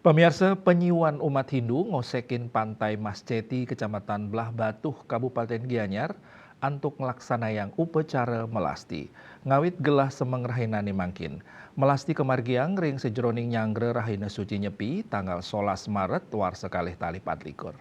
Pemirsa, penyiuan umat Hindu ngosekin pantai Masjeti, Kecamatan Belah Batuh, Kabupaten Gianyar, antuk ngelaksanayang upacara melasti. Ngawit gelah semeng rahinane mangkin. Melasti kemargiang ring sejroning nyangre rahina suci nyepi tanggal 11 Maret war sekalih tali 24.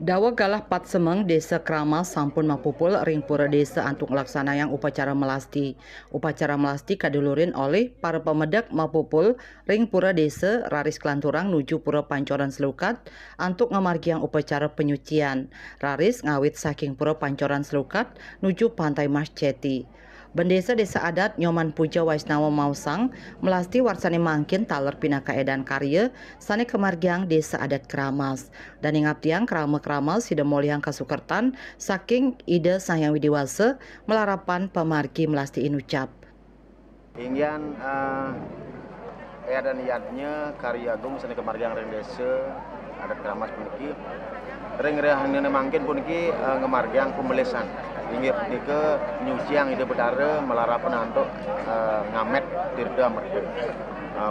Dawa galah Pat Semeng Desa Kramas sampun mapupul ring pura desa antuk laksanayang upacara melasti. Upacara melasti kadulurin oleh para pemedak mapupul ring pura desa Raris Kelanturang nuju pura Pancoran Selukat antuk ngamargiang upacara penyucian. Raris ngawit saking pura Pancoran Selukat nuju pantai Masjeti. Bendesa Desa Adat Nyoman Puja Waisnawa Mausang melasti warsane mangkin taler pinaka edan karya sane kemargiang Desa Adat Kramas dan ingaptiang Kramas sida moliang kasukertan saking ide Sang Widiwasa melarapan pamargi melasti inucap. Ingyan edan iadnya karya agung sane kemargiang ring Desa Adat Kramas puniki ring rehanene mangkin puniki ngemargiang pemelisan inggih punika nyuciang ide betara melarapan antuk ngamet tirda merdeka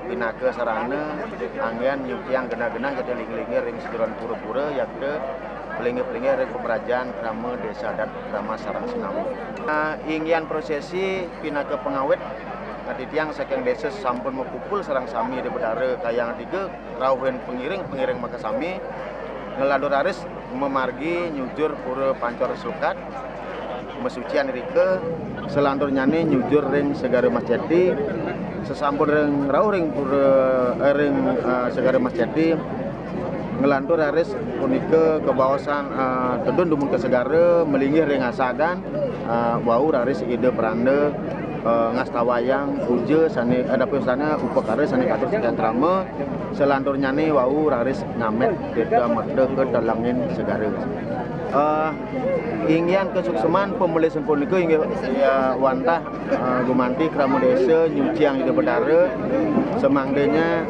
pinaka sarana angyan nyuciang gena-gena jadi ling-lingi ring sejuran pura-pura yakde pelingi-pelingi ring pemerajaan krama Desa Adat Kramas sareng Singawi. Ingyan prosesi pinaka pengawet tiang saking desa sampun mekupul sarang sami ide betara kayang tiga rawuhan pengiring maka sami ngeladur aris memargi nyujur pura Pancor Selukat mesucian rike selantur nyane nyujur ring Segara Masjeti sesampun ring rawuh ring pura Segara Masjeti ngelantur aris punika kebawasan tedun dumun ke segara melinggih ring asagan wau aris ide peranda ngastawayang puja sane adapun sana upakara sane katur sekian trama selantur nyane wau raris ngamet tirda merdeka ke dalangin segara. Ingyan kesukseman pemelisan punika inggih ya wantah gumanti krama desa nyuciang ide betara semangdenya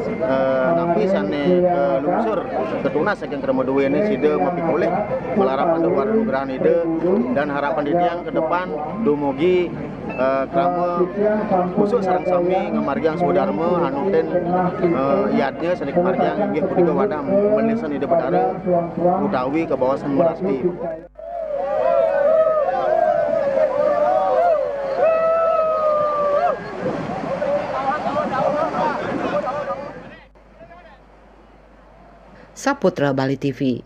napi sane lungsur ketunas saking krama duwe ini sida mapipoleh melarapan nugrahan ide dan harapan didiang ke depan dumugi krama khusus sareng sami ngamargiang Sudharma anuten iadnya sane kemargiang inggih punika wadah pemelisan ide betara utawi kebawasan melasti. Saputra Bali TV.